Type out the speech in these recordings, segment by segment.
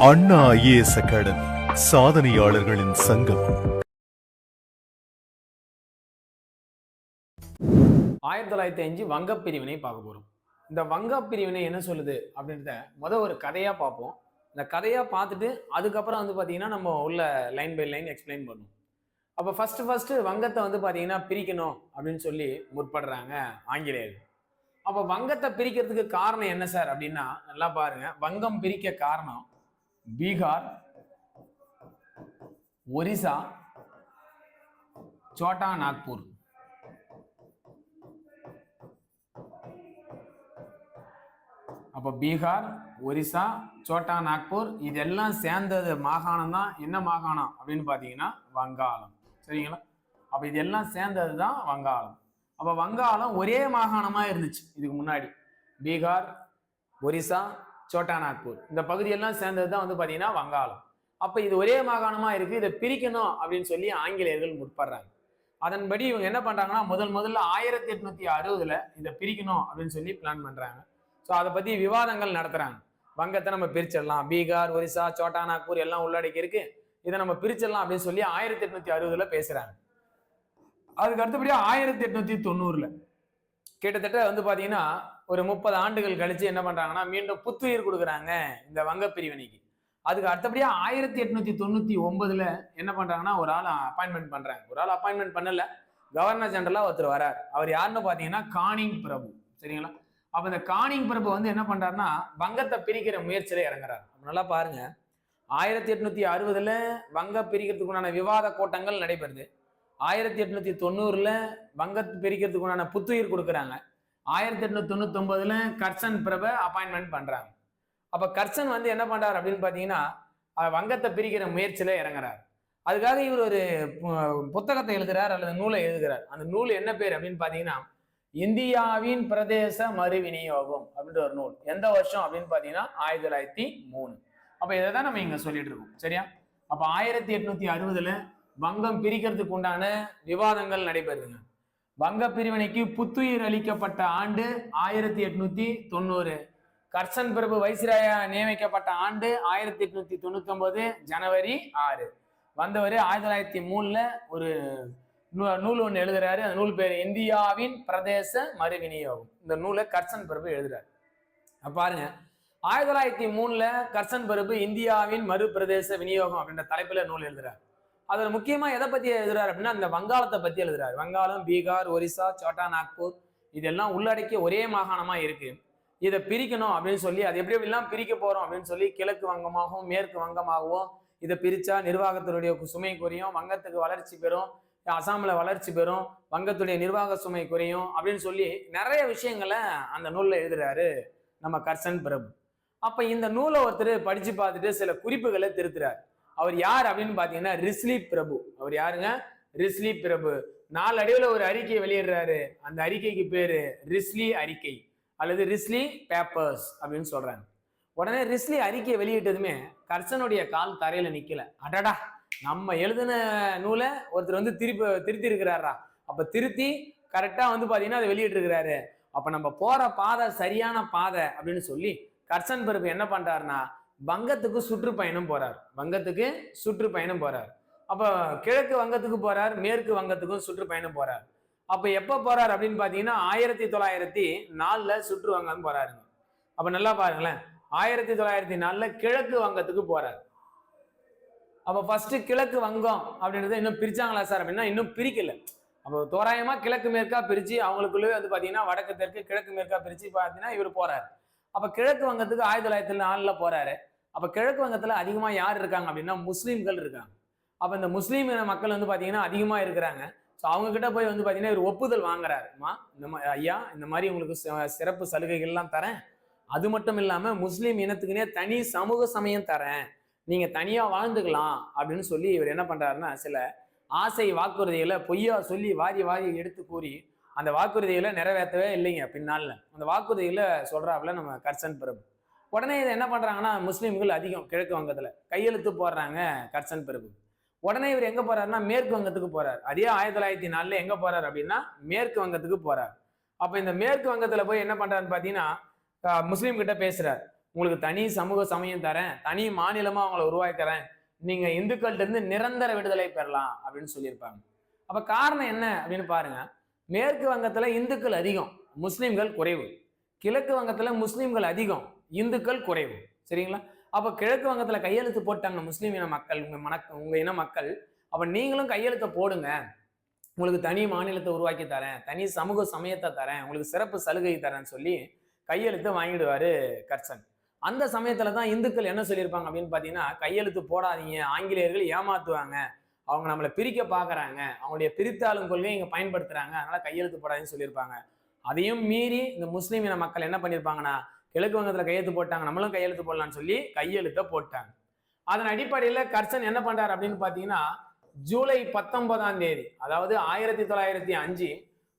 அண்ணா IAS academy சாதனையாளர்களின் சங்கம். 1905 வங்கப் பிரிவினை பார்க்க போறோம். இந்த வங்கப் பிரிவினை என்ன சொல்லுது அப்படின்றத ஒரு கதையா பார்ப்போம். இந்த கதையா பார்த்துட்டு அதுக்கப்புறம் பாத்தீங்கன்னா நம்ம உள்ள லைன் பை லைன் எக்ஸ்பிளைன் பண்ணுவோம். அப்ப ஃபர்ஸ்ட் வங்கத்தை பாத்தீங்கன்னா பிரிக்கணும் அப்படின்னு சொல்லி முற்படுறாங்க ஆங்கிலேயர்கள். அப்ப வங்கத்தை பிரிக்கிறதுக்கு காரணம் என்ன சார் அப்படின்னா, நல்லா பாருங்க. வங்கம் பிரிக்க காரணம் பீகார், ஒரிசா, சோட்டா நாக்பூர். அப்ப பீகார், ஒரிசா, சோட்டா நாக்பூர் இதெல்லாம் சேர்ந்தது மாகாணம் தான். என்ன மாகாணம் அப்படின்னு பாத்தீங்கன்னா வங்காளம். சரிங்களா? அப்ப இதெல்லாம் சேர்ந்தது தான் வங்காளம். அப்ப வங்காளம் ஒரே மாகாணமா இருந்துச்சு இதுக்கு முன்னாடி. பீகார், ஒரிசா, சோட்டா நாக்பூர் இந்த பகுதியெல்லாம் சேர்ந்தது தான் பாத்தீங்கன்னா வங்காளம். அப்ப இது ஒரே மாகாணமா இருக்கு, இதை பிரிக்கணும் அப்படின்னு சொல்லி ஆங்கிலேயர்கள் முற்படுறாங்க. அதன்படி இவங்க என்ன பண்றாங்கன்னா முதல்ல 1860 இதை பிரிக்கணும் அப்படின்னு சொல்லி பிளான் பண்றாங்க. ஸோ அதை பத்தி விவாதங்கள் நடத்துறாங்க. வங்கத்தை நம்ம பிரிச்சிடலாம், பீகார், ஒரிசா, சோட்டா நாக்பூர் எல்லாம் உள்ளடக்கி இருக்கு, இதை நம்ம பிரிச்சிடலாம் அப்படின்னு சொல்லி 1860 பேசுறாங்க. அதுக்கு அடுத்தபடியா 1890 கிட்டத்தட்ட பாத்தீங்கன்னா ஒரு 30 ஆண்டுகள் கழிச்சு என்ன பண்றாங்கன்னா மீண்டும் புத்துயிர் கொடுக்குறாங்க இந்த வங்க பிரிவினைக்கு. அதுக்கு அடுத்தபடியா 1899 என்ன பண்றாங்கன்னா ஒரு ஆள் அப்பாயின்மெண்ட் பண்றாங்க. ஒரு ஆள் அப்பாயின்மெண்ட் பண்ணல, கவர்னர் ஜெனரலா ஒருத்தர் வரார். அவர் யாருன்னு பாத்தீங்கன்னா கானிங் பிரபு. சரிங்களா? அப்ப இந்த கானிங் பிரபு என்ன பண்றாருன்னா வங்கத்தை பிரிக்கிற முயற்சியில இறங்குறாரு. நல்லா பாருங்க. 1860 வங்க பிரிக்கிறதுக்குண்டான விவாத கூட்டங்கள் நடைபெறுது. 1890 வங்கத்தை பிரிக்கிறதுக்குண்டான புத்துயிர் கொடுக்குறாங்க. 1899 கர்சன் பிரபு அப்பாயின்மெண்ட் பண்றாங்க. அப்ப கர்சன் என்ன பண்றாரு அப்படின்னு பாத்தீங்கன்னா வங்கத்தை பிரிக்கிற முயற்சியில இறங்குறாரு. அதுக்காக இவர் ஒரு புத்தகத்தை எழுதுறார் அல்லது நூலை எழுதுகிறார். அந்த நூல் என்ன பேர் அப்படின்னு பாத்தீங்கன்னா இந்தியாவின் பிரதேச மறு விநியோகம் அப்படின்ற ஒரு நூல். எந்த வருஷம் அப்படின்னு பாத்தீங்கன்னா 1903. அப்ப இதைதான் நம்ம இங்க சொல்லிட்டு இருக்கோம். சரியா? அப்ப 1860 வங்கம் பிரிக்கிறதுக்கு உண்டான விவாதங்கள் நடைபெறுதுங்க. வங்க பிரிவினைக்கு புத்துயிர் அளிக்கப்பட்ட ஆண்டு 1890. கர்சன் பிரபு வைசிராயா நியமிக்கப்பட்ட ஆண்டு 1899 ஜனவரி 6. வந்தவர் 1903 ஒரு நூல் ஒன்று எழுதுறாரு. அந்த நூல் பேர் இந்தியாவின் பிரதேச மறு விநியோகம். இந்த நூலை கர்சன் பிரபு எழுதுறாரு. பாருங்க, 1903 கர்சன் பிரபு இந்தியாவின் மறு பிரதேச விநியோகம் அப்படின்ற தலைப்புல நூல் எழுதுறாரு. அதுல முக்கியமா எதை பத்தி எழுதுறாரு அப்படின்னா இந்த வங்காளத்தை பத்தி எழுதுறாரு. வங்காளம், பீகார், ஒரிசா, சோட்டா நாக்பூர் இதெல்லாம் உள்ளடக்கிய ஒரே மாகாணமா இருக்கு, இதை பிரிக்கணும் அப்படின்னு சொல்லி அது எப்படி எப்படிலாம் பிரிக்க போறோம் அப்படின்னு சொல்லி கிழக்கு வங்கமாகவும் மேற்கு வங்கமாகவும் இதை பிரிச்சா நிர்வாகத்தினுடைய சுமை குறையும், வங்கத்துக்கு வளர்ச்சி பெறும், அசாமில் வளர்ச்சி பெறும், வங்கத்துடைய நிர்வாக சுமை குறையும் அப்படின்னு சொல்லி நிறைய விஷயங்களை அந்த நூல்ல எழுதுறாரு நம்ம கர்சன் பிரபு. அப்ப இந்த நூலை ஒருத்தர் படிச்சு பார்த்துட்டு சில குறிப்புகளை திருத்துறாரு. அவர் யார் அப்படின்னு பாத்தீங்கன்னா ரிஸ்லி பிரபு. அவர் யாருங்க? ரிஸ்லி பிரபு. நாளடைவுல ஒரு அறிக்கையை வெளியிடுறாரு. அந்த அறிக்கைக்கு பேரு ரிஸ்லி அறிக்கை அல்லது ரிஸ்லி பேப்பர்ஸ் அப்படின்னு சொல்றாங்க. உடனே ரிஸ்லி அறிக்கையை வெளியிட்டதுமே கர்சனுடைய கால் தரையில நிக்கல. அடடா, நம்ம எழுதின நூலை ஒருத்தர் திருத்தி இருக்கிறாரா, அப்ப திருத்தி கரெக்டா பாத்தீங்கன்னா அதை வெளியிட்டு இருக்கிறாரு, அப்ப நம்ம போற பாதை சரியான பாதை அப்படின்னு சொல்லி கர்சன் பிரபு என்ன பண்றாருன்னா வங்கத்துக்கு சுற்றுப்பயணம் போறார். வங்கத்துக்கு சுற்றுப்பயணம் போறார். அப்ப கிழக்கு வங்கத்துக்கு போறார், மேற்கு வங்கத்துக்கும் சுற்றுப்பயணம் போறார். அப்ப எப்ப போறார் அப்படின்னு பாத்தீங்கன்னா 1904 சுற்று வங்கம் போறாருங்க. அப்ப நல்லா பாருங்களேன், 1904 கிழக்கு வங்கத்துக்கு போறார். அப்ப ஃபர்ஸ்ட் கிழக்கு வங்கம் அப்படின்றத இன்னும் பிரிச்சாங்களா சார் அப்படின்னா இன்னும் பிரிக்கல. அப்போ தோராயமா கிழக்கு மேற்கா பிரிச்சு அவங்களுக்குள்ளே பாத்தீங்கன்னா வடக்கு தெற்கு கிழக்கு மேற்கா பிரிச்சு பாத்தீங்கன்னா இவர் போறாரு. அப்ப கிழக்கு வங்கத்துக்கு 1904 போறாரு. அப்ப கிழக்கு வங்கத்துல அதிகமா யார் இருக்காங்க அப்படின்னா முஸ்லீம்கள் இருக்காங்க. அப்ப இந்த முஸ்லீம் மக்கள் பாத்தீங்கன்னா அதிகமா இருக்கிறாங்க. ஸோ அவங்க கிட்ட போய் பாத்தீங்கன்னா இவர் ஒப்புதல் வாங்குறாரு. ஐயா, இந்த மாதிரி உங்களுக்கு சிறப்பு சலுகைகள்லாம் தரேன், அது மட்டும் இல்லாம முஸ்லீம் இனத்துக்குனே தனி சமூக சமயம் தரேன், நீங்க தனியா வாழ்ந்துக்கலாம் அப்படின்னு சொல்லி இவர் என்ன பண்றாருன்னா சில ஆசை வாக்குறுதிகளை பொய்யா சொல்லி வாரி எடுத்து கூறி அந்த வாக்குறுதிகளை நிறைவேற்றவே இல்லைங்க. பின்னால அந்த வாக்குறுதிகளை சொல்றாப்புல நம்ம கர்சன் பிரபு. உடனே இதை என்ன பண்றாங்கன்னா முஸ்லீம்கள் அதிகம் கிழக்கு வங்கத்துல கையெழுத்து போடுறாங்க கர்சன் பிரபு. உடனே இவர் எங்க போறாருன்னா மேற்கு வங்கத்துக்கு போறாரு. அதே 1904 எங்க போறாரு அப்படின்னா மேற்கு வங்கத்துக்கு போறாரு. அப்ப இந்த மேற்கு வங்கத்துல போய் என்ன பண்றாருன்னு பாத்தீங்கன்னா முஸ்லீம் கிட்ட பேசுறாரு. உங்களுக்கு தனி சமூக சமயம் தரேன், தனி மாநிலமா அவங்கள உருவாக்கிறேன், நீங்க இந்துக்கள்கிட்ட இருந்து நிரந்தர விடுதலை பெறலாம் அப்படின்னு சொல்லியிருப்பாங்க. அப்ப காரணம் என்ன அப்படின்னு பாருங்க. மேற்கு வங்கத்துல இந்துக்கள் அதிகம், முஸ்லிம்கள் குறைவு. கிழக்கு வங்கத்துல முஸ்லிம்கள் அதிகம், இந்துக்கள் குறைவு. சரிங்களா? அப்ப கிழக்கு வங்கத்துல கையெழுத்து போட்டாங்க முஸ்லீம் இன மக்கள், உங்க இன மக்கள். அப்ப நீங்களும் கையெழுத்தை போடுங்க, உங்களுக்கு தனி மாநிலத்தை உருவாக்கி தரேன், தனி சமூக சமயத்தை தரேன், உங்களுக்கு சிறப்பு சலுகை தரேன்னு சொல்லி கையெழுத்து வாங்கிடுவாரு கர்சன். அந்த சமயத்துல தான் இந்துக்கள் என்ன சொல்லியிருப்பாங்க அப்படின்னு பாத்தீங்கன்னா, கையெழுத்து போடாதீங்க, ஆங்கிலேயர்கள் ஏமாத்துவாங்க, அவங்க நம்மளை பிரிக்க பாக்குறாங்க, அவங்களுடைய பிரித்தாளும் கொள்கையை இங்க பயன்படுத்துறாங்க, அதனால கையெழுத்து போடாதுன்னு சொல்லியிருப்பாங்க. அதையும் மீறி இந்த முஸ்லீம் இன மக்கள் என்ன பண்ணிருப்பாங்கன்னா, கிழக்கு வங்கத்துல கையெழுத்து போட்டாங்க, நம்மளும் கையெழுத்து போடலாம்னு சொல்லி கையெழுத்த போட்டாங்க. அதன் அடிப்படையில கர்சன் என்ன பண்றாரு அப்படின்னு பாத்தீங்கன்னா, ஜூலை 19ஆம் தேதி, அதாவது 1905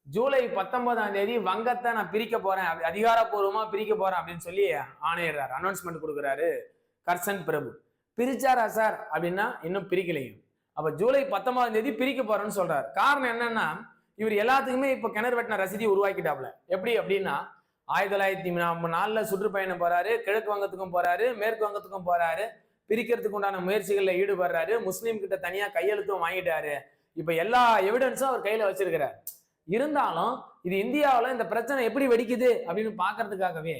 ஜூலை 19ஆம் தேதி வங்கத்தை நான் பிரிக்க போறேன், அதிகாரப்பூர்வமா பிரிக்க போறேன் அப்படின்னு சொல்லி ஆணையிடுறாரு, அனௌன்ஸ்மெண்ட் கொடுக்குறாரு கர்சன் பிரபு. பிரிச்சாரா சார் அப்படின்னா இன்னும் பிரிக்கலைங்க. அப்ப ஜூலை 19ஆம் தேதி பிரிக்க போறேன்னு சொல்றாரு. காரணம் என்னன்னா, இவர் எல்லாத்துக்குமே இப்ப கிணறு வெட்டின ரசீதி உருவாக்கிட்டாப்ல. எப்படி அப்படின்னா, 1904 சுற்றுப்பயணம் போறாரு, கிழக்கு வங்கத்துக்கும் போறாரு, மேற்கு வங்கத்துக்கும் போறாரு, பிரிக்கிறதுக்கு உண்டான முயற்சிகள்ல ஈடுபடுறாரு, முஸ்லீம் கிட்ட தனியா கையெழுத்தும் வாங்கிட்டாரு. இப்ப எல்லா எவிடன்ஸும் அவர் கையில வச்சிருக்கிறார். இருந்தாலும் இது இந்தியாவில் இந்த பிரச்சனை எப்படி வெடிக்குது அப்படின்னு பாக்குறதுக்காகவே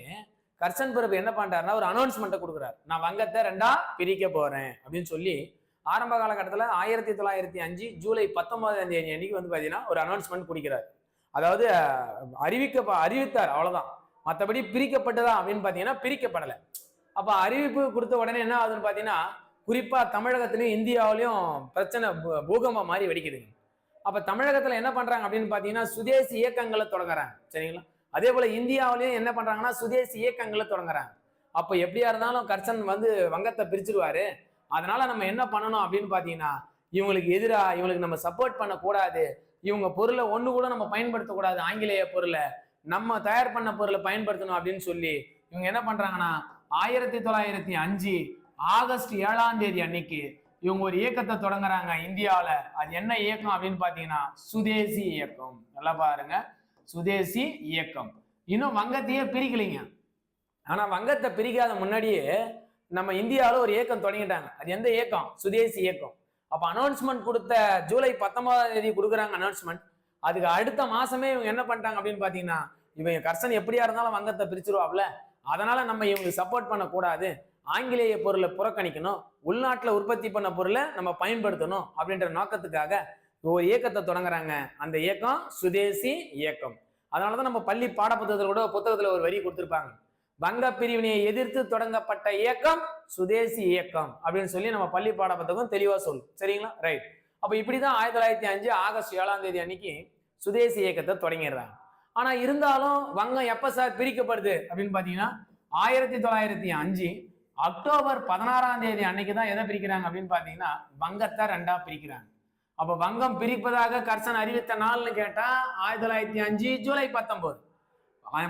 கர்சன் பிரபு என்ன பண்றாருன்னா ஒரு அனௌன்ஸ்மெண்ட்டை கொடுக்குறாரு, நான் வங்கத்தை 2ஆ பிரிக்க போறேன் அப்படின்னு சொல்லி. ஆரம்ப காலகட்டத்தில் 1905 ஜூலை 19ஆம் தேதி அன்னைக்கு வந்து பாத்தீங்கன்னா ஒரு அனௌன்ஸ்மெண்ட் கொடுக்கிறார். அதாவது அறிவித்தார், அவ்வளவுதான். மற்றபடி பிரிக்கப்பட்டதா அப்படின்னு பாத்தீங்கன்னா பிரிக்கப்படலை. அப்ப அறிவிப்பு கொடுத்த உடனே என்ன ஆகுதுன்னு பாத்தீங்கன்னா, குறிப்பா தமிழகத்திலயும் இந்தியாவிலையும் பிரச்சனை பூகம்பம் மாதிரி வெடிக்குதுங்க. அப்ப தமிழகத்துல என்ன பண்றாங்க அப்படின்னு பாத்தீங்கன்னா சுதேசி இயக்கங்களை தொடங்குறாங்க. சரிங்களா? அதே போல இந்தியாவிலையும் என்ன பண்றாங்கன்னா சுதேசி இயக்கங்களை தொடங்குறாங்க. அப்ப எப்படியா இருந்தாலும் கர்சன் வந்து வங்கத்தை பிரிச்சிருவாரு, அதனால நம்ம என்ன பண்ணணும் அப்படின்னு பாத்தீங்கன்னா, இவங்களுக்கு எதிராக இவங்களுக்கு நம்ம சப்போர்ட் பண்ணக்கூடாது, இவங்க பொருளை ஒண்ணு கூட நம்ம பயன்படுத்தக்கூடாது, ஆங்கிலேய பொருளை நம்ம தயார் பண்ண பொருளை பயன்படுத்தணும் அப்படின்னு சொல்லி இவங்க என்ன பண்றாங்கன்னா 1905 ஆகஸ்ட் 7ஆம் தேதி அன்னைக்கு இவங்க ஒரு இயக்கத்தை தொடங்குறாங்க இந்தியாவில. அது என்ன இயக்கம் அப்படின்னு பாத்தீங்கன்னா சுதேசி இயக்கம். நல்லா பாருங்க, சுதேசி இயக்கம். இன்னும் வங்கத்தையே பிரிக்கலைங்க. ஆனா வங்கத்தை பிரிக்காத முன்னாடியே நம்ம இந்தியாவில் ஒரு இயக்கம் தொடங்கிட்டாங்க. அது எந்த இயக்கம்? சுதேசி இயக்கம். அப்ப அனௌன்ஸ்மெண்ட் கொடுத்த ஜூலை 19ஆம் தேதி கொடுக்குறாங்க அனௌன்ஸ்மெண்ட். அதுக்கு அடுத்த மாசமே இவங்க என்ன பண்ணிட்டாங்க அப்படின்னு பாத்தீங்கன்னா, இவங்க கர்சன் எப்படியா இருந்தாலும் வங்கத்தை பிரிச்சிருவாப்ல, அதனால நம்ம இவங்களுக்கு சப்போர்ட் பண்ணக்கூடாது, ஆங்கிலேய பொருளை புறக்கணிக்கணும், உள்நாட்டில் உற்பத்தி பண்ண பொருளை நம்ம பயன்படுத்தணும் அப்படின்ற நோக்கத்துக்காக ஒரு இயக்கத்தை தொடங்குறாங்க. அந்த இயக்கம் சுதேசி இயக்கம். அதனாலதான் நம்ம பள்ளி பாடப்புத்தகத்துல கூட புத்தகத்துல ஒரு வரி கொடுத்திருப்பாங்க, வங்க பிரிவினையை எதிர்த்து தொடங்கப்பட்ட இயக்கம் சுதேசி இயக்கம் அப்படின்னு சொல்லி நம்ம பள்ளி பாடப்புத்தகம் தெளிவா சொல்லும். சரிங்களா? ரைட். அப்ப இப்படிதான் 1905 ஆகஸ்ட் 7ஆம் தேதி அன்னைக்கு சுதேசி இயக்கத்தை தொடங்கிடுறாங்க. ஆனா இருந்தாலும் வங்கம் எப்ப சார் பிரிக்கப்படுது அப்படின்னு பாத்தீங்கன்னா 1905 அக்டோபர் 16ஆம் தேதி அன்னைக்கு தான் எதை பிரிக்கிறாங்க அப்படின்னு பாத்தீங்கன்னா வங்கத்தை 2ஆ பிரிக்கிறாங்க. அப்ப வங்கம் பிரிப்பதாக கர்சன் அறிவித்த நாள்னு கேட்டா 1905 ஜூலை 19.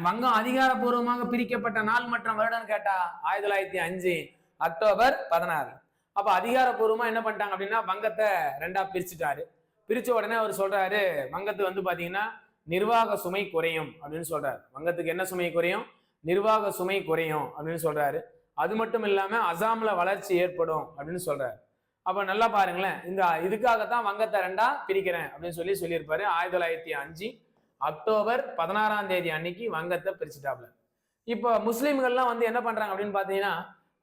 வங்கம் அதிகாரப்பூர்வமாக பிரிக்கப்பட்ட நாள் மற்றும் வருடம் கேட்டா 1905 அக்டோபர் 16. அப்ப அதிகாரப்பூர்வமா என்ன பண்ணிட்டாங்க அப்படின்னா வங்கத்தை 2ஆ பிரிச்சுட்டாரு. பிரிச்ச உடனே அவர் சொல்றாரு, வங்கத்து வந்து பாத்தீங்கன்னா நிர்வாக சுமை குறையும் அப்படின்னு சொல்றாரு. வங்கத்துக்கு என்ன சுமை குறையும்? நிர்வாக சுமை குறையும் அப்படின்னு சொல்றாரு. அது மட்டும் இல்லாம அசாம்ல வளர்ச்சி ஏற்படும் அப்படின்னு சொல்றாரு. அப்ப நல்லா பாருங்களேன், இந்த இதுக்காகத்தான் வங்கத்தை 2ஆ பிரிக்கிறேன் அப்படின்னு சொல்லியிருப்பாரு. 1905 அக்டோபர் 16ஆம் தேதி அன்னைக்கு வங்கத்தை பிரிச்சுட்டாப்ல. இப்ப முஸ்லிம்கள்லாம் வந்து என்ன பண்றாங்க அப்படின்னு பாத்தீங்கன்னா,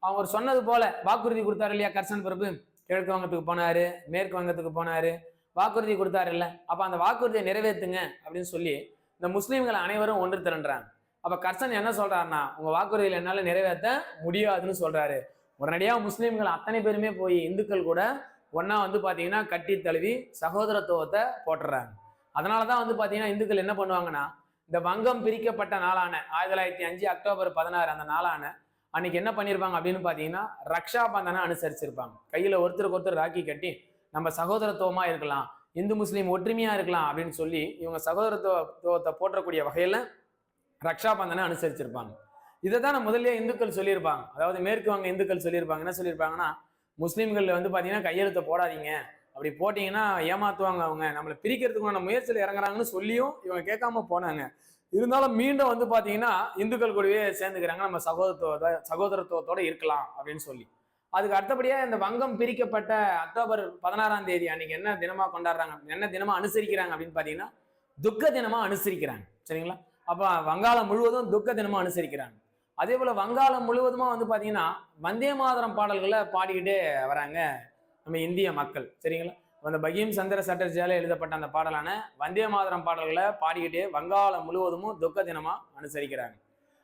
அவங்க சொன்னது போல வாக்குறுதி கொடுத்தாரு இல்லையா கர்சன் பிரபு, கிழக்கு வங்கத்துக்கு போனாரு, மேற்கு வங்கத்துக்கு போனாரு, வாக்குறுதி கொடுத்தாரு இல்ல, அப்ப அந்த வாக்குறுதியை நிறைவேற்றுங்க அப்படின்னு சொல்லி இந்த முஸ்லிம்கள் அனைவரும் ஒன்று திரண்டுறாங்க. அப்ப கர்சன் என்ன சொல்றாருன்னா, உங்க வாக்குறுதியில் என்னால நிறைவேற்ற முடியாதுன்னு சொல்றாரு. உடனடியா முஸ்லிம்கள் அத்தனை பேருமே போய் இந்துக்கள் கூட ஒன்னா வந்து பாத்தீங்கன்னா கட்டி தழுவி சகோதரத்துவத்தை போட்டுறாங்க. அதனாலதான் வந்து பாத்தீங்கன்னா இந்துக்கள் என்ன பண்ணுவாங்கன்னா, இந்த வங்கம் பிரிக்கப்பட்ட நாளான 1905 அக்டோபர் 16 அந்த நாளான அன்னைக்கு என்ன பண்ணிருப்பாங்க அப்படின்னு பாத்தீங்கன்னா ரக்ஷா பந்தனை அனுசரிச்சிருப்பாங்க. கையில ஒருத்தருக்கு ஒருத்தர் ராக்கி கட்டி நம்ம சகோதரத்துவமா இருக்கலாம், இந்து முஸ்லீம் ஒற்றுமையா இருக்கலாம் அப்படின்னு சொல்லி இவங்க சகோதரத்துவத்தை போற்றக்கூடிய வகையில ரக்ஷா பந்தனை அனுசரிச்சிருப்பாங்க. இதை தான் முதல்ல இந்துக்கள் சொல்லியிருப்பாங்க. அதாவது மேற்கு வங்க இந்துக்கள் சொல்லியிருப்பாங்க. என்ன சொல்லியிருப்பாங்கன்னா, முஸ்லீம்கள் வந்து பாத்தீங்கன்னா கையெழுத்தை போடாதீங்க, அப்படி போட்டீங்கன்னா ஏமாத்துவாங்க, அவங்க நம்மளை பிரிக்கிறதுக்குள்ள முயற்சியில் இறங்குறாங்கன்னு சொல்லியும் இவங்க கேட்காம போனாங்க. இருந்தாலும் மீண்டும் வந்து பாத்தீங்கன்னா இந்துக்கள் கூடவே சேர்ந்துக்கிறாங்க, நம்ம சகோதரத்துவத்தோட இருக்கலாம் அப்படின்னு சொல்லி. அதுக்கு அடுத்தபடியா இந்த வங்கம் பிரிக்கப்பட்ட அக்டோபர் 16ஆம் தேதி அன்னைக்கு என்ன தினமா கொண்டாடுறாங்க, என்ன தினமா அனுசரிக்கிறாங்க அப்படின்னு பாத்தீங்கன்னா துக்க தினமா அனுசரிக்கிறாங்க. சரிங்களா? அப்ப வங்காளம் முழுவதும் துக்க தினமா அனுசரிக்கிறாங்க. அதே போல வங்காளம் முழுவதுமா வந்து பாத்தீங்கன்னா வந்தே மாதரம் பாடல்களை பாடிக்கிட்டே வராங்க நம்ம இந்திய மக்கள். சரிங்களா? அந்த பகீம் சந்திர சட்டர்ஜியால எழுதப்பட்ட அந்த பாடலான வந்தே மாதரம் பாடல்களை பாடிக்கிட்டே வங்காளம் முழுவதும் துக்க தினமா அனுசரிக்கிறாங்க.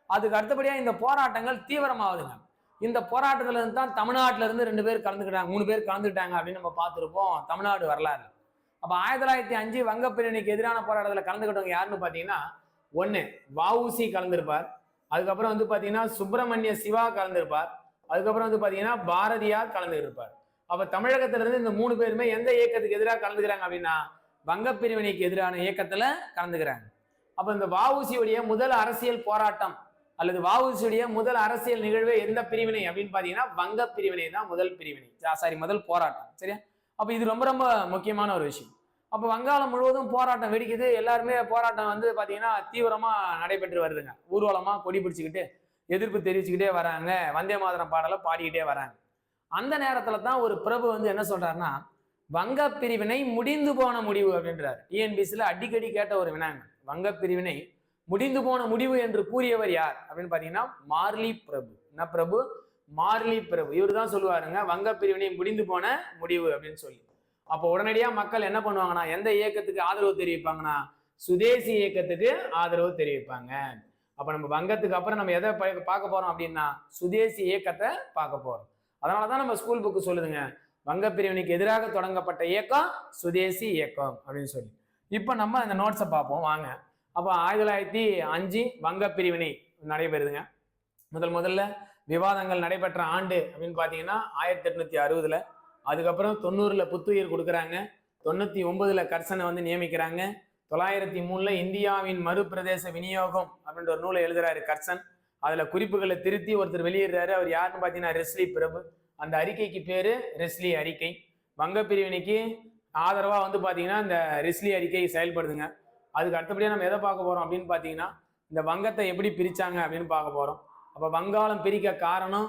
அதுக்கு அடுத்தபடியா இந்த போராட்டங்கள் தீவிரமாகுதுங்க. இந்த போராட்டத்துல இருந்து தான் தமிழ்நாட்டுல இருந்து 2 பேர் கலந்துக்கிட்டாங்க, 3 பேர் கலந்துக்கிட்டாங்க அப்படின்னு நம்ம பார்த்திருப்போம் தமிழ்நாடு வரலாறு. அப்ப 1905 வங்க பிரிவினைக்கு எதிரான போராட்டத்துல கலந்துக்கிட்டவங்க யாருன்னு பாத்தீங்கன்னா, ஒண்ணு வஉசி கலந்திருப்பார், அதுக்கப்புறம் வந்து பாத்தீங்கன்னா சுப்பிரமணிய சிவா கலந்திருப்பார், அதுக்கப்புறம் வந்து பாத்தீங்கன்னா பாரதியார் கலந்து இருப்பார். அப்ப தமிழகத்துல இருந்து இந்த 3 பேருமே எந்த இயக்கத்துக்கு எதிராக கலந்துக்கிறாங்க அப்படின்னா வங்க பிரிவினைக்கு எதிரான இயக்கத்துல கலந்துக்கிறாங்க. அப்ப இந்த வஉசியுடைய முதல் அரசியல் போராட்டம் அல்லது வஉசியுடைய முதல் அரசியல் நிகழ்வு எந்த பிரிவினை அப்படின்னு பாத்தீங்கன்னா வங்க பிரிவினை தான் முதல் பிரிவினை, முதல் போராட்டம். சரியா? அப்ப இது ரொம்ப ரொம்ப முக்கியமான ஒரு விஷயம். அப்ப வங்காளம் முழுவதும் போராட்டம் வெடிக்குது. எல்லாருமே போராட்டம் வந்து பாத்தீங்கன்னா தீவிரமா நடைபெற்று வருதுங்க. ஊர்வலமா கொடி பிடிச்சுக்கிட்டு எதிர்ப்பு தெரிவிச்சுக்கிட்டே வராங்க, வந்தே மாதரம் பாடலை பாடிக்கிட்டே வராங்க. அந்த நேரத்துல தான் ஒரு பிரபு வந்து என்ன சொல்றாருன்னா, வங்க பிரிவினை முடிந்து போன முடிவு அப்படின்றாரு. டிஎன்பிசில அடிக்கடி கேட்ட ஒரு வினாங்க, வங்க பிரிவினை முடிந்து போன முடிவு என்று கூறியவர் யார் அப்படின்னு பாத்தீங்கன்னா மார்லி பிரபு. என்ன பிரபு? மார்லி பிரபு. இவர் தான் சொல்லுவாருங்க வங்க பிரிவினை முடிந்து போன முடிவு அப்படின்னு சொல்லி. அப்போ உடனடியா மக்கள் என்ன பண்ணுவாங்கன்னா, எந்த இயக்கத்துக்கு ஆதரவு தெரிவிப்பாங்கன்னா சுதேசி இயக்கத்துக்கு ஆதரவு தெரிவிப்பாங்க. அப்ப நம்ம வங்கத்துக்கு அப்புறம் நம்ம எதை பார்க்க போறோம் அப்படின்னா சுதேசி இயக்கத்தை பார்க்க போறோம். அதனாலதான் நம்ம ஸ்கூல் புக்கு சொல்லுதுங்க, வங்க பிரிவினைக்கு எதிராக தொடங்கப்பட்ட இயக்கம் சுதேசி இயக்கம் அப்படின்னு சொல்லி. இப்ப நம்ம இந்த நோட்ஸை பார்ப்போம் வாங்க. அப்ப 1905 வங்க பிரிவினை நடைபெறுதுங்க. முதல்ல விவாதங்கள் நடைபெற்ற ஆண்டு அப்படின்னு பாத்தீங்கன்னா 1860. அதுக்கப்புறம் 90ல புத்துயிர் கொடுக்குறாங்க, 99ல கர்சனை வந்து நியமிக்கிறாங்க, 903ல இந்தியாவின் மறுபிரதேச விநியோகம் அப்படின்ற ஒரு நூலை எழுதுறாரு கர்சன். அதுல குறிப்புகளை திருத்தி ஒருத்தர் வெளியிடுறாரு. அவர் யாருன்னு பாத்தீங்கன்னா ரெஸ்லி பிரபு. அந்த அறிக்கைக்கு பேரு ரெஸ்லி அறிக்கை. வங்க பிரிவினைக்கு ஆதரவா வந்து பாத்தீங்கன்னா இந்த ரெஸ்லி அறிக்கை செயல்படுதுங்க. அதுக்கு அடுத்தபடியா நம்ம எதை பார்க்க போறோம் அப்படின்னு பாத்தீங்கன்னா இந்த வங்கத்தை எப்படி பிரிச்சாங்க அப்படின்னு பார்க்க போறோம். அப்ப வங்காளம் பிரிக்க காரணம்,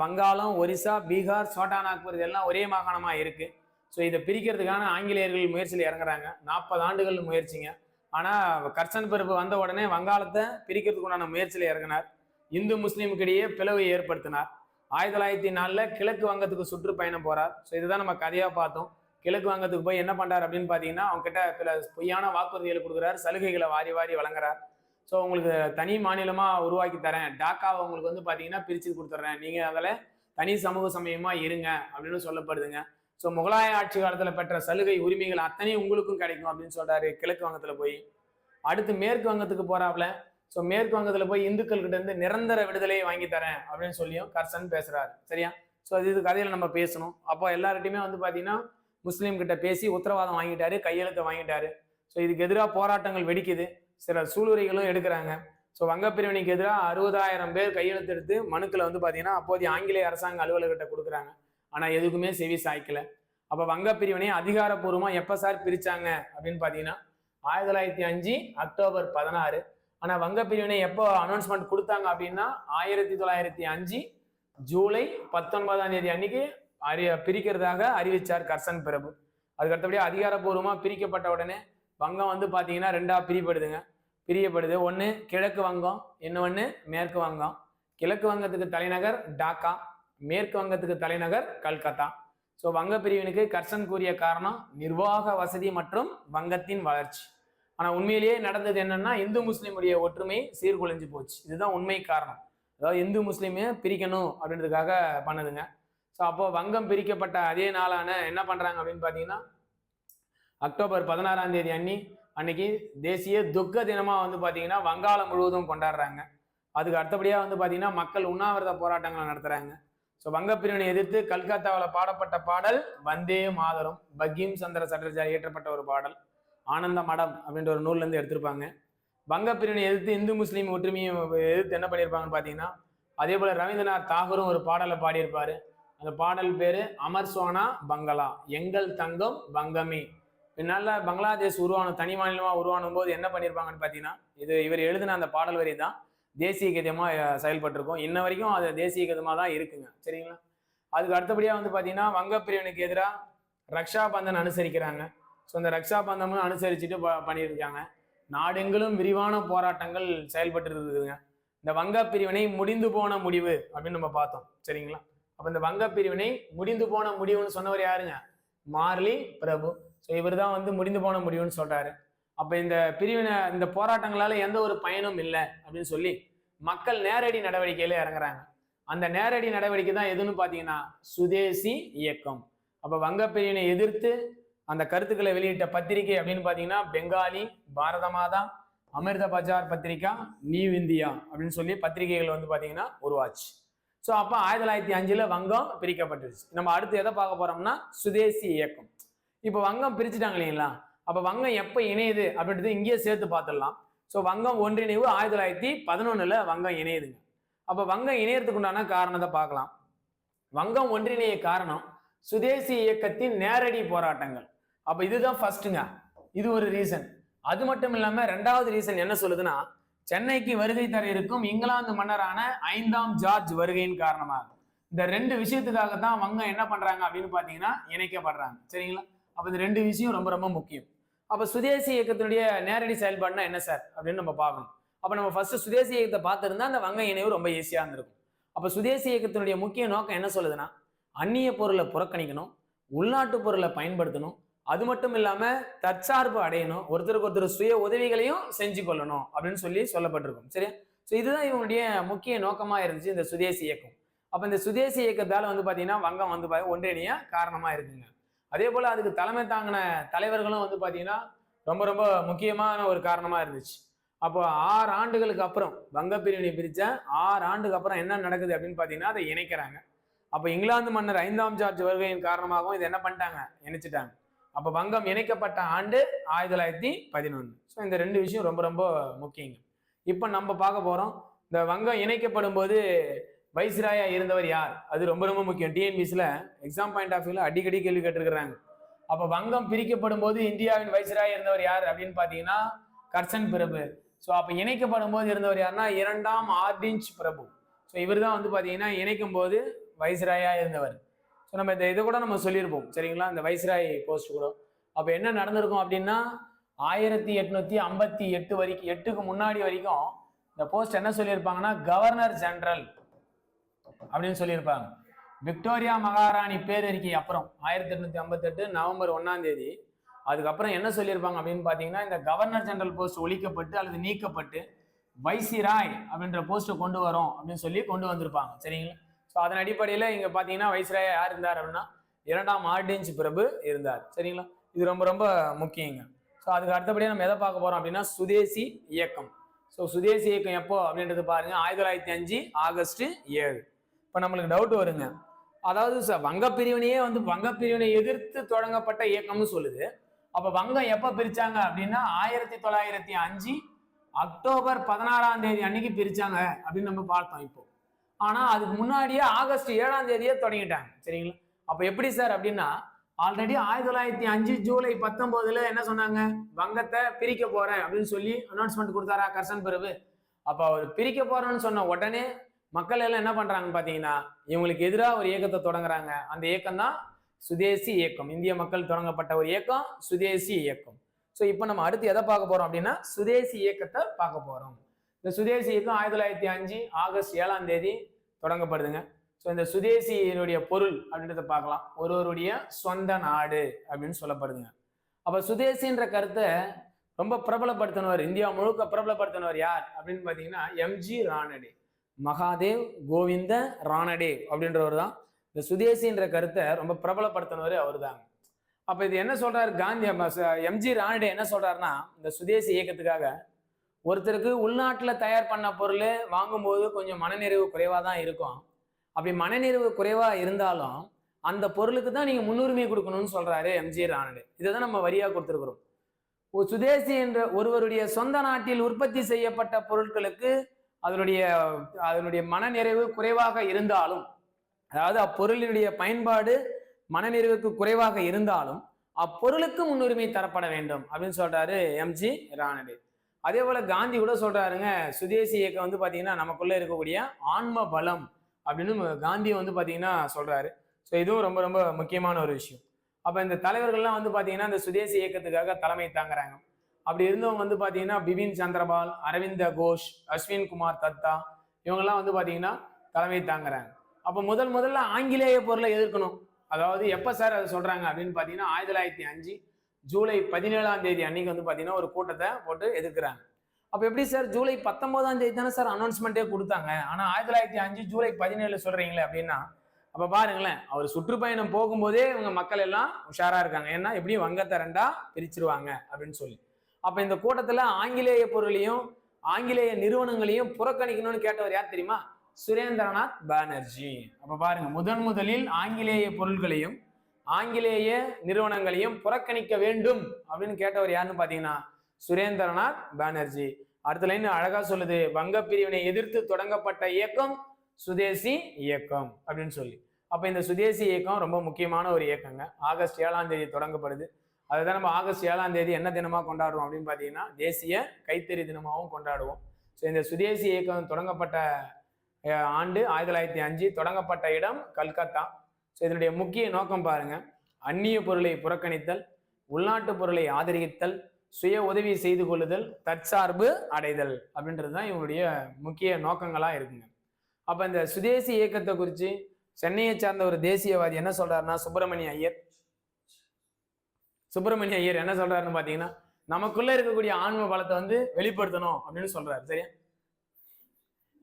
வங்காளம், ஒரிசா, பீகார், சோட்டா நாக்பூர் இதெல்லாம் ஒரே மாகாணமா இருக்கு. ஸோ இதை பிரிக்கிறதுக்கான ஆங்கிலேயர்கள் முயற்சியில் இறங்குறாங்க. 40 ஆண்டுகள் முயற்சிங்க. ஆனா கர்சன் பிரபு வந்த உடனே வங்காளத்தை பிரிக்கிறதுக்கு உண்டான முயற்சியில் இறங்கினார். இந்து முஸ்லீமுக்கு இடையே பிளவை ஏற்படுத்தினார். 1904ல கிழக்கு வங்கத்துக்கு சுற்றுப்பயணம் போறார். ஸோ இதுதான் நம்ம கதையா பார்த்தோம். கிழக்கு வங்கத்துக்கு போய் என்ன பண்றாரு அப்படின்னு பாத்தீங்கன்னா அவங்க கிட்ட சில பொய்யான வாக்குறுதிகளை கொடுக்குறாரு, சலுகைகளை வாரி வாரி வழங்குறார். ஸோ உங்களுக்கு தனி மாநிலமா உருவாக்கி தரேன், டாக்காவை உங்களுக்கு வந்து பாத்தீங்கன்னா பிரிச்சு கொடுத்துட்றேன், நீங்க அதில் தனி சமூக சமயமா இருங்க அப்படின்னு சொல்லப்படுதுங்க. ஸோ முகலாய ஆட்சி காலத்துல பெற்ற சலுகை உரிமைகள் அத்தனையும் உங்களுக்கும் கிடைக்கும் அப்படின்னு சொல்றாரு கிழக்கு வங்கத்துல போய். அடுத்து மேற்கு வங்கத்துக்கு போறாப்ல. ஸோ மேற்கு வங்கத்துல போய் இந்துக்கள் கிட்ட இருந்து நிரந்தர விடுதலையை வாங்கி தரேன் அப்படின்னு சொல்லியும் கர்சன் பேசுறாரு. சரியா? ஸோ இது கதையில நம்ம பேசணும். அப்போ எல்லார்கிட்டையுமே வந்து பாத்தீங்கன்னா முஸ்லீம் கிட்ட பேசி உத்தரவாதம் வாங்கிட்டாரு, கையெழுத்தை வாங்கிட்டாரு. ஸோ இதுக்கு எதிராக போராட்டங்கள் வெடிக்குது, சில சூளுரைகளும் எடுக்கிறாங்க. ஸோ வங்க பிரிவினைக்கு எதிராக 60,000 பேர் கையெழுத்து எடுத்து மனுக்களை வந்து பாத்தீங்கன்னா அப்போதைய ஆங்கிலேய அரசாங்க அலுவலர்கிட்ட கொடுக்குறாங்க. ஆனா எதுக்குமே செவி சாய்க்கல. அப்ப வங்க பிரிவினை அதிகாரப்பூர்வமா எப்ப சார் பிரிச்சாங்க அப்படின்னு பாத்தீங்கன்னா 1905 அக்டோபர் 16. ஆனா வங்க பிரிவினை எப்போ அனௌன்ஸ்மெண்ட் கொடுத்தாங்க அப்படின்னா 1905 ஜூலை 19ஆம் தேதி அன்னைக்கு பிரிக்கிறதாக அறிவிச்சார் கர்சன் பிரபு. அதுக்கு அடுத்தபடியா அதிகாரப்பூர்வமா பிரிக்கப்பட்ட உடனே வங்கம் வந்து பாத்தீங்கன்னா 2ஆ பிரியப்படுது. ஒண்ணு கிழக்கு வங்கம், இன்னொன்னு மேற்கு வங்கம். கிழக்கு வங்கத்துக்கு தலைநகர் டாக்கா, மேற்கு வங்கத்துக்கு தலைநகர் கல்கத்தா. ஸோ வங்க பிரிவினுக்கு கர்சன் கூறிய காரணம் நிர்வாக வசதி மற்றும் வங்கத்தின் வளர்ச்சி. ஆனா உண்மையிலேயே நடந்தது என்னன்னா இந்து முஸ்லீமுடைய ஒற்றுமை சீர்குலைஞ்சு போச்சு. இதுதான் உண்மை காரணம். அதாவது இந்து முஸ்லீமே பிரிக்கணும் அப்படின்றதுக்காக பண்ணுதுங்க. ஸோ அப்போ வங்கம் பிரிக்கப்பட்ட அதே நாளான என்ன பண்றாங்க அப்படின்னு பாத்தீங்கன்னா அக்டோபர் 16ஆம் தேதி அன்னைக்கு தேசிய துக்க தினமா வந்து பாத்தீங்கன்னா வங்காளம் முழுவதும் கொண்டாடுறாங்க. அதுக்கு அடுத்தபடியா வந்து பாத்தீங்கன்னா மக்கள் உண்ணாவிரத போராட்டங்களை நடத்துறாங்க. ஸோ வங்க பிரிவினை எதிர்த்து கல்கத்தாவில் பாடப்பட்ட பாடல் வந்தே மாதரம், பகீம் சந்திர சட்டர்ஜி இயற்றப்பட்ட ஒரு பாடல். ஆனந்த மடம் அப்படின்ற ஒரு நூல்ல இருந்து எடுத்திருப்பாங்க. வங்க பிரிவினை எதிர்த்து இந்து முஸ்லீம் ஒற்றுமையை எதிர்த்து என்ன பண்ணியிருப்பாங்கன்னு பாத்தீங்கன்னா அதே போல ரவீந்திரநாத் தாகூரும் ஒரு பாடலை பாடியிருப்பாரு. அந்த பாடல் பேரு அமர் சோனா பங்களா, எங்கள் தங்கம் வங்கமே, பின்னால பங்களாதேஷ் தனி மாநிலமா உருவானும் போது என்ன பண்ணியிருப்பாங்கன்னு பார்த்தீங்கன்னா, இவர் எழுதின அந்த பாடல் வரி தான் தேசிய கீதமா செயல்பட்டிருக்கும். இன்ன வரைக்கும் அது தேசிய கீதமா தான் இருக்குங்க. சரிங்களா? அதுக்கு அடுத்தபடியா வந்து பார்த்தீங்கன்னா, வங்க பிரிவினைக்கு எதிராக ரக்ஷா பந்தன் அனுசரிக்கிறாங்க. ஸோ இந்த ரக்ஷா பந்தமும் அனுசரிச்சுட்டு பண்ணியிருக்காங்க. நாடெங்கிலும் விரிவான போராட்டங்கள் செயல்பட்டு இருக்குதுங்க. இந்த வங்க பிரிவினை முடிந்து போன முடிவு அப்படின்னு நம்ம பார்த்தோம். சரிங்களா? அப்ப இந்த வங்க பிரிவினை முடிந்து போன முடிவுன்னு சொன்னவர் யாருங்க? மார்லி பிரபு. ஸோ இவர் தான் வந்து முடிந்து போன முடிவுன்னு சொல்றாரு. அப்ப இந்த போராட்டங்களால எந்த ஒரு பயனும் இல்லை அப்படின்னு சொல்லி மக்கள் நேரடி நடவடிக்கையில இறங்குறாங்க. அந்த நேரடி நடவடிக்கை தான் எதுன்னு பாத்தீங்கன்னா சுதேசி இயக்கம். அப்ப வங்க பிரிவினை எதிர்த்து அந்த கருத்துக்களை வெளியிட்ட பத்திரிகை அப்படின்னு பாத்தீங்கன்னா பெங்காலி, பாரத மாதா, அமிர்த பஜார் பத்திரிகா, நியூ இந்தியா அப்படின்னு சொல்லி பத்திரிகைகள் வந்து பாத்தீங்கன்னா உருவாச்சு. ஸோ அப்போ 1905 வங்கம் பிரிக்கப்பட்டுருச்சு. நம்ம அடுத்து எதை பார்க்க போறோம்னா சுதேசி இயக்கம். இப்போ வங்கம் பிரிச்சுட்டாங்க இல்லைங்களா? அப்போ வங்கம் எப்போ இணையுது அப்படின்றது இங்கேயே சேர்த்து பார்த்துடலாம். ஸோ வங்கம் ஒன்றிணைவு 1911 வங்கம் இணையுதுங்க. அப்போ வங்கம் இணையறதுக்கு உண்டான காரணத்தை பார்க்கலாம். வங்கம் ஒன்றிணைய காரணம் சுதேசி இயக்கத்தின் நேரடி போராட்டங்கள். அப்ப இதுதான் ஃபர்ஸ்ட்டுங்க. இது ஒரு ரீசன். அது மட்டும் இல்லாம ரெண்டாவது ரீசன் என்ன சொல்லுதுன்னா, சென்னைக்கு வருகை தர இருக்கும் இங்கிலாந்து மன்னரான 5ஆம் ஜார்ஜ் வருகையின் காரணமாக இந்த ரெண்டு விஷயத்துக்காகத்தான் வங்கம் என்ன பண்றாங்க அப்படின்னு பாத்தீங்கன்னா இணைக்கப்படுறாங்க. சரிங்களா? அப்ப இந்த ரெண்டு விஷயம் ரொம்ப ரொம்ப முக்கியம். அப்ப சுதேசி இயக்கத்தினுடைய நேரடி செயல்பாடுனா என்ன சார் அப்படின்னு நம்ம பார்க்கணும். அப்ப நம்ம ஃபர்ஸ்ட் சுதேசி இயக்கத்தை பார்த்திருந்தா அந்த வங்க இணைவு ரொம்ப ஈஸியா இருந்திருக்கும். அப்ப சுதேசி இயக்கத்தினுடைய முக்கிய நோக்கம் என்ன சொல்லுதுன்னா, அந்நிய பொருளை புறக்கணிக்கணும், உள்நாட்டு பொருளை பயன்படுத்தணும், அது மட்டும் இல்லாம தற்சார்பு அடையணும், ஒருத்தருக்கு ஒருத்தர் சுய உதவிகளையும் செஞ்சு கொள்ளணும் அப்படின்னு சொல்லப்பட்டிருக்கும். சரியா? ஸோ இதுதான் இவங்களுடைய முக்கிய நோக்கமா இருந்துச்சு இந்த சுதேசி இயக்கம். அப்ப இந்த சுதேசி இயக்கத்தால வந்து பாத்தீங்கன்னா வங்கம் வந்து ஒன்றிணைய காரணமா இருக்குங்க. அதே போல அதுக்கு தலைமை தாங்கின தலைவர்களும் வந்து பாத்தீங்கன்னா ரொம்ப ரொம்ப முக்கியமான ஒரு காரணமா இருந்துச்சு. அப்போ 6 ஆண்டுகளுக்கு அப்புறம் வங்க பிரிவினை பிரிச்ச 6 ஆண்டுக்கு அப்புறம் என்ன நடக்குது அப்படின்னு பாத்தீங்கன்னா அதை இணைக்கிறாங்க. அப்ப இங்கிலாந்து மன்னர் 5ஆம் ஜார்ஜ் வருகையின் காரணமாகவும் இதை என்ன பண்ணிட்டாங்க, இணைச்சிட்டாங்க. அப்ப வங்கம் இணைக்கப்பட்ட ஆண்டு 1911. ஸோ இந்த ரெண்டு விஷயம் ரொம்ப ரொம்ப முக்கியங்க. இப்ப நம்ம பார்க்க போறோம், இந்த வங்கம் இணைக்கப்படும் போது வைஸ்ராயா இருந்தவர் யார், அது ரொம்ப ரொம்ப முக்கியம். டிஎன்பிசில எக்ஸாம் பாயிண்ட் ஆஃப் வியூல அடிக்கடி கேள்வி கேட்டிருக்கிறாங்க. அப்ப வங்கம் பிரிக்கப்படும் போது இந்தியாவின் வைஸ்ராயா இருந்தவர் யார் அப்படின்னு பாத்தீங்கன்னா கர்சன் பிரபு. ஸோ அப்ப இணைக்கப்படும் போது இருந்தவர் யாருன்னா 2ஆம் ஆர்டின்ச் பிரபு. ஸோ இவர் தான் வந்து பாத்தீங்கன்னா இணைக்கும் போது வைஸ்ராயா இருந்தவர். ஸோ நம்ம இதை கூட நம்ம சொல்லியிருப்போம். சரிங்களா? இந்த வைஸ்ராய் போஸ்ட் கூட. அப்ப என்ன நடந்திருக்கும் அப்படின்னா 1858 வரைக்கும், 8க்கு முன்னாடி வரைக்கும் இந்த போஸ்ட் என்ன சொல்லியிருப்பாங்கன்னா கவர்னர் ஜெனரல் அப்படின்னு சொல்லியிருப்பாங்க. விக்டோரியா மகாராணி பேரறிக்கை அப்புறம் 1858 நவம்பர் 1ஆம் தேதி அதுக்கப்புறம் என்ன சொல்லியிருப்பாங்க அப்படின்னு பாத்தீங்கன்னா இந்த கவர்னர் ஜெனரல் போஸ்ட் ஒழிக்கப்பட்டு அல்லது நீக்கப்பட்டு வைசிராய் அப்படின்ற போஸ்ட்டை கொண்டு வரோம் அப்படின்னு சொல்லி கொண்டு வந்திருப்பாங்க. சரிங்களா? ஸோ அதன் அடிப்படையில் இங்க பாத்தீங்கன்னா வைஸ்ராயா யார் இருந்தார் அப்படின்னா 2ஆம் ஆர்டின்ச் பிரபு இருந்தார். சரிங்களா? இது ரொம்ப ரொம்ப முக்கியங்க. ஸோ அதுக்கு அடுத்தபடியாக நம்ம எதை பார்க்க போறோம் அப்படின்னா சுதேசி இயக்கம். ஸோ சுதேசி இயக்கம் எப்போ அப்படின்றது பாருங்க 1905 ஆகஸ்ட் 7. இப்போ நம்மளுக்கு டவுட் வருங்க, அதாவது வங்க பிரிவினையே வந்து வங்க பிரிவினை எதிர்த்து தொடங்கப்பட்ட இயக்கம்னு சொல்லுது. அப்ப வங்கம் எப்ப பிரிச்சாங்க அப்படின்னா 1905 அக்டோபர் 16ஆம் தேதி அன்னைக்கு பிரிச்சாங்க அப்படின்னு நம்ம பார்த்தோம். இப்போ ஆனா அதுக்கு முன்னாடியே ஆகஸ்ட் 7ஆம் தேதியே தொடங்கிட்டாங்க. சரிங்களா? அப்ப எப்படி சார் அப்படின்னா ஆல்ரெடி 1905 ஜூலை 19 என்ன சொன்னாங்க, வங்கத்தை பிரிக்க போறேன் அப்படின்னு சொல்லி அனௌன்ஸ்மெண்ட் கொடுத்தாரா கர்சன் பிரபு. அப்ப அவர் பிரிக்க போறேன்னு சொன்ன உடனே மக்கள் எல்லாம் என்ன பண்றாங்கன்னு பாத்தீங்கன்னா இவங்களுக்கு எதிராக ஒரு இயக்கத்தை தொடங்குறாங்க. அந்த இயக்கம் தான் சுதேசி இயக்கம். இந்திய மக்கள் தொடங்கப்பட்ட ஒரு இயக்கம் சுதேசி இயக்கம். ஸோ இப்போ நம்ம அடுத்து எதை பார்க்க போறோம் அப்படின்னா சுதேசி இயக்கத்தை பார்க்க போறோம். இந்த சுதேசி இயக்கம் 1905 ஆகஸ்ட் 7ஆம் தேதி தொடங்கப்படுதுங்க. ஸோ இந்த சுதேசியினுடைய பொருள் அப்படின்றத பார்க்கலாம். ஒருவருடைய சொந்த நாடு அப்படின்னு சொல்லப்படுதுங்க. அப்ப சுதேசின்ற கருத்தை ரொம்ப பிரபலப்படுத்தினவர், இந்தியா முழுக்க பிரபலப்படுத்தினவர் யார் அப்படின்னு பாத்தீங்கன்னா எம்ஜி ராணடே. மகாதேவ் கோவிந்த ராணடே அப்படின்றவர் தான் இந்த சுதேசின்ற கருத்தை ரொம்ப பிரபலப்படுத்தினவர் அவர் தாங்க. அப்ப இது என்ன சொல்றாரு காந்தி, எம்ஜி ராணடே என்ன சொல்றாருன்னா இந்த சுதேசி இயக்கத்துக்காக ஒருத்தருக்கு உள்நாட்டுல தயார் பண்ண பொருள் வாங்கும்போது கொஞ்சம் மனநிறைவு குறைவா தான் இருக்கும். அப்படி மனநிறைவு குறைவா இருந்தாலும் அந்த பொருளுக்கு தான் நீங்க முன்னுரிமை கொடுக்கணும்னு சொல்றாரு எம்ஜி ராணடே. இதை தான் நம்ம வரியா கொடுத்துருக்கிறோம். சுதேசி என்ற ஒருவருடைய சொந்த நாட்டில் உற்பத்தி செய்யப்பட்ட பொருட்களுக்கு அதனுடைய மனநிறைவு குறைவாக இருந்தாலும், அதாவது அப்பொருளினுடைய பயன்பாடு மனநிறைவுக்கு குறைவாக இருந்தாலும் அப்பொருளுக்கு முன்னுரிமை தரப்பட வேண்டும் அப்படின்னு சொல்றாரு எம்ஜி ரானடே. அதே போல காந்தி கூட சொல்றாருங்க, சுதேசி இயக்கம் வந்து பாத்தீங்கன்னா நமக்குள்ள இருக்கக்கூடிய ஆன்ம பலம் அப்படின்னு காந்தி வந்து பாத்தீங்கன்னா சொல்றாரு. ஸோ இதுவும் ரொம்ப ரொம்ப முக்கியமான ஒரு விஷயம். அப்ப இந்த தலைவர்கள்லாம் வந்து பாத்தீங்கன்னா இந்த சுதேசி இயக்கத்துக்காக தலைமை தாங்குறாங்க. அப்படி இருந்தவங்க வந்து பாத்தீங்கன்னா பிபின் சந்திரபால், அரவிந்த கோஷ், அஸ்வின் குமார் தத்தா, இவங்கெல்லாம் வந்து பாத்தீங்கன்னா தலைமை தாங்குறாங்க. அப்ப முதல்ல ஆங்கிலேய பொருளை எதிர்க்கணும். அதாவது எப்ப சார் அதை சொல்றாங்க அப்படின்னு பாத்தீங்கன்னா 1905 ஜூலை 17 அன்னைக்கு வந்து பாத்தீங்கன்னா ஒரு கூட்டத்தை போட்டு எதிர்க்கிறாங்க. அப்ப எப்படி சார் ஜூலை 19 தானே சார் அனௌன்ஸ்மெண்ட்டே கொடுத்தாங்க, ஆனா 1905 ஜூலை 17 சொல்றீங்களே அப்படின்னா, அப்ப பாருங்களேன், அவர் சுற்றுப்பயணம் போகும்போதே இவங்க மக்கள் எல்லாம் உஷாரா இருக்காங்க. ஏன்னா எப்படியும் வங்கத்தை 2ஆ பிரிச்சிருவாங்க அப்படின்னு சொல்லி. அப்ப இந்த கூட்டத்துல ஆங்கிலேய பொருளையும் ஆங்கிலேய நிறுவனங்களையும் புறக்கணிக்கணும்னு கேட்டவர் யார் தெரியுமா? சுரேந்திரநாத் பானர்ஜி. அப்ப பாருங்க, முதலில் ஆங்கிலேய பொருள்களையும் ஆங்கிலேய நிறுவனங்களையும் புறக்கணிக்க வேண்டும் அப்படின்னு கேட்டவர் யாருன்னு பாத்தீங்கன்னா சுரேந்திரநாத் பானர்ஜி. அடுத்த லைன் அழகா சொல்லுது, வங்க பிரிவினை எதிர்த்து தொடங்கப்பட்ட இயக்கம் சுதேசி இயக்கம் அப்படின்னு சொல்லி. அப்ப இந்த சுதேசி இயக்கம் ரொம்ப முக்கியமான ஒரு இயக்கங்க. ஆகஸ்ட் 7 தொடங்கப்படுது. அதுதான் நம்ம ஆகஸ்ட் 7 என்ன தினமா கொண்டாடுறோம் அப்படின்னு பாத்தீங்கன்னா தேசிய கைத்தறி தினமாகவும் கொண்டாடுவோம். ஸோ இந்த சுதேசி இயக்கம் தொடங்கப்பட்ட ஆண்டு 1905, தொடங்கப்பட்ட இடம் கல்கத்தா. ஸோ இதனுடைய முக்கிய நோக்கம் பாருங்க, அந்நிய பொருளை புறக்கணித்தல், உள்நாட்டு பொருளை ஆதரித்தல், சுய உதவி செய்து கொள்ளுதல், தற்சார்பு அடைதல் அப்படின்றது தான் இவங்களுடைய முக்கிய நோக்கங்களா இருக்குங்க. அப்ப இந்த சுதேசி இயக்கத்தை குறித்து சென்னையை சார்ந்த ஒரு தேசியவாதி என்ன சொல்றாருன்னா சுப்பிரமணிய ஐயர் என்ன சொல்றாருன்னு பாத்தீங்கன்னா, நமக்குள்ள இருக்கக்கூடிய ஆன்ம பலத்தை வந்து வெளிப்படுத்தணும் அப்படின்னு சொல்றாரு. சரியா?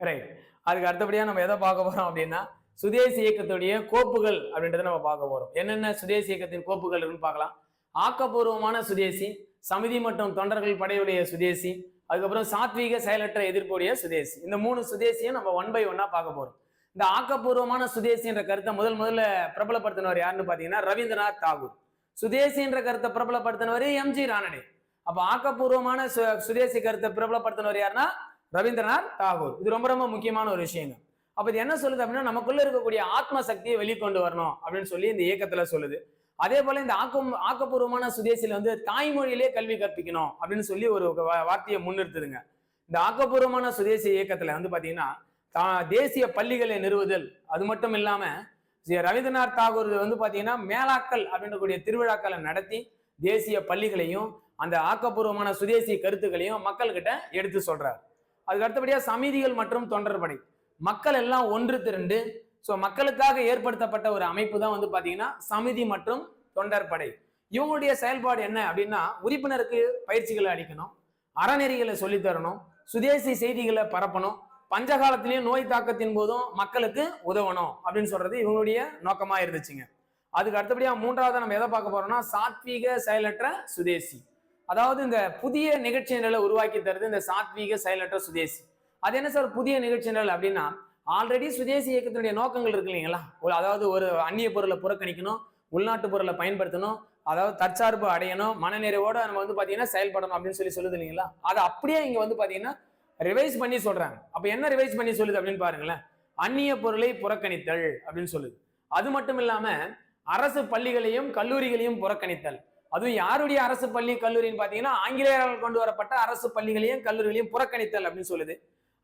ரைட். அதுக்கு அடுத்தபடியா நம்ம எதை பார்க்க போறோம் அப்படின்னா சுதேசி இயக்கத்துடைய கோப்புகள் அப்படின்றத நம்ம பார்க்க போறோம். என்னென்ன சுதேசி இயக்கத்தின் கோப்புகள் இருக்குன்னு பார்க்கலாம். ஆக்கப்பூர்வமான சுதேசி, சமிதி மற்றும் தொண்டர்கள் படையுடைய சுதேசி, அதுக்கப்புறம் சாத்வீக செயலற்ற எதிர்ப்புடைய சுதேசி. இந்த 3 சுதேசியும் நம்ம 1 by 1 பார்க்க போறோம். இந்த ஆக்கப்பூர்வமான சுதேசி என்ற கருத்தை முதல்ல பிரபலப்படுத்தினவர் யாருன்னு பாத்தீங்கன்னா ரவீந்திரநாத் தாகூர். சுதேசி என்ற கருத்தை பிரபலப்படுத்தினவர் எம்ஜி ரானடே. அப்ப ஆக்கப்பூர்வமான சுதேசி கருத்தை பிரபலப்படுத்தினவர் யாருன்னா ரவீந்திரநாத் தாகூர். இது ரொம்ப ரொம்ப முக்கியமான ஒரு விஷயங்க. அப்ப இது என்ன சொல்லுது அப்படின்னா நமக்குள்ள இருக்கக்கூடிய ஆத்ம சக்தியை வெளிக்கொண்டு வரணும் அப்படின்னு சொல்லி இந்த இயக்கத்துல சொல்லுது. அதே போல இந்த ஆக்கப்பூர்வமான சுதேசியில வந்து தாய்மொழியிலே கல்வி கற்பிக்கணும் அப்படின்னு சொல்லி ஒரு வார்த்தையை முன்னிறுத்துதுங்க. இந்த ஆக்கப்பூர்வமான சுதேசி இயக்கத்துல வந்து பாத்தீங்கன்னா தேசிய பள்ளிகளை நிறுவுதல், அது மட்டும் இல்லாம ரவீந்திரநாத் தாகூர் வந்து பாத்தீங்கன்னா மேலாக்கள் அப்படின்றக்கூடிய திருவிழாக்களை நடத்தி தேசிய பள்ளிகளையும் அந்த ஆக்கப்பூர்வமான சுதேசி கருத்துக்களையும் மக்கள்கிட்ட எடுத்து சொல்றாரு. அதுக்கு அடுத்தபடியா சமிதிகள் மற்றும் தொண்டர்படை, மக்கள் எல்லாம் ஒன்று திரண்டு மக்களுக்காக ஏற்படுத்தப்பட்ட ஒரு அமைப்பு தான் வந்து பாத்தீங்கன்னா சமிதி மற்றும் தொண்டர்படை. இவங்களுடைய செயல்பாடு என்ன அப்படின்னா உறுப்பினருக்கு பயிற்சிகளை அளிக்கணும், அறநெறிகளை சொல்லித்தரணும், சுதேசி செய்திகளை பரப்பணும், பஞ்சகாலத்திலேயும் நோய் தாக்கத்தின் போதும் மக்களுக்கு உதவணும் அப்படின்னு சொல்றது இவங்களுடைய நோக்கமா இருந்துச்சுங்க. அதுக்கு அடுத்தபடியா 3வது நம்ம எதை பார்க்க போறோம்னா சாத்வீக செயலற்ற சுதேசி. அதாவது இந்த புதிய நிகழ்ச்சி நிரலை உருவாக்கி தருது இந்த சாத்வீக செயலற்ற சுதேசி. அது என்ன சார் புதிய நிகழ்ச்சி நிரல் அப்படின்னா, ஆல்ரெடி சுதேசி இயக்கத்தினுடைய நோக்கங்கள் இருக்கு இல்லைங்களா? அதாவது ஒரு அந்நிய பொருளை புறக்கணிக்கணும், உள்நாட்டு பொருளை பயன்படுத்தணும், அதாவது தற்சார்பு அடையணும், மனநிறைவோட நம்ம வந்து பாத்தீங்கன்னா செயல்படணும் அப்படின்னு சொல்லி சொல்லுது இல்லைங்களா? அதை அப்படியே இங்க வந்து பாத்தீங்கன்னா ரிவைஸ் பண்ணி சொல்றாங்க. அப்ப என்ன ரிவைஸ் பண்ணி சொல்லுது அப்படின்னு பாருங்களேன், அந்நிய பொருளை புறக்கணித்தல் அப்படின்னு சொல்லுது. அது மட்டும் இல்லாம அரசு பள்ளிகளையும் கல்லூரிகளையும் புறக்கணித்தல். அதுவும் யாருடைய அரசு பள்ளி கல்லூரின்னு பாத்தீங்கன்னா ஆங்கிலேயரால் கொண்டு வரப்பட்ட அரசு பள்ளிகளையும் கல்லூரிகளையும் புறக்கணித்தல் அப்படின்னு சொல்லுது.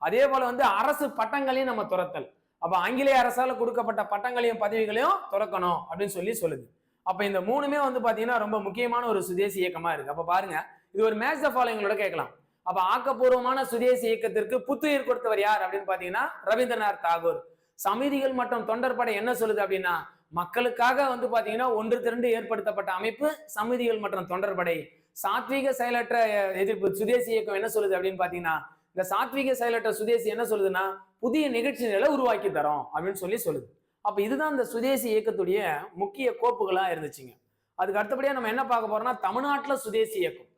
அதே போல வந்து அரசு பட்டங்களையும் நம்ம துறத்தல். அப்ப ஆங்கிலேய அரசால கொடுக்கப்பட்ட பட்டங்களையும் பதவிகளையும் துறக்கணும் அப்படின்னு சொல்லி சொல்லுது. அப்ப இந்த 3மே வந்து பாத்தீங்கன்னா ரொம்ப முக்கியமான ஒரு சுதேசி இயக்கமா இருக்கு. அப்ப பாருங்க, இது ஒரு மேட்ச் த ஃபாலோயிங்களோட கேட்கலாம். அப்ப ஆக்கப்பூர்வமான சுதேசி இயக்கத்திற்கு புத்துயிர் கொடுத்தவர் யார் அப்படின்னு பாத்தீங்கன்னா ரவீந்திரநாத் தாகூர். சமிதிகள் மற்றும் தொண்டர்படை என்ன சொல்லுது அப்படின்னா மக்களுக்காக வந்து பாத்தீங்கன்னா ஒன்று திரண்டு ஏற்படுத்தப்பட்ட அமைப்பு சமிதிகள் மற்றும் தொண்டர்படை. சாத்வீக செயலற்ற எதிர்ப்பு சுதேசி இயக்கம் என்ன சொல்லுது அப்படின்னு பாத்தீங்கன்னா இந்த சாத்வீக செயலற்ற சுதேசி என்ன சொல்லுதுன்னா புதிய நிகழ்ச்சிகளை உருவாக்கி தரோம் அப்படின்னு சொல்லி சொல்லுது. அப்ப இதுதான் இந்த சுதேசி இயக்கத்துடைய முக்கிய கோப்புகளா இருந்துச்சுங்க. அதுக்கு அடுத்தபடியா நம்ம என்ன பார்க்க போறோம்னா தமிழ்நாட்டுல சுதேசி இயக்கம்.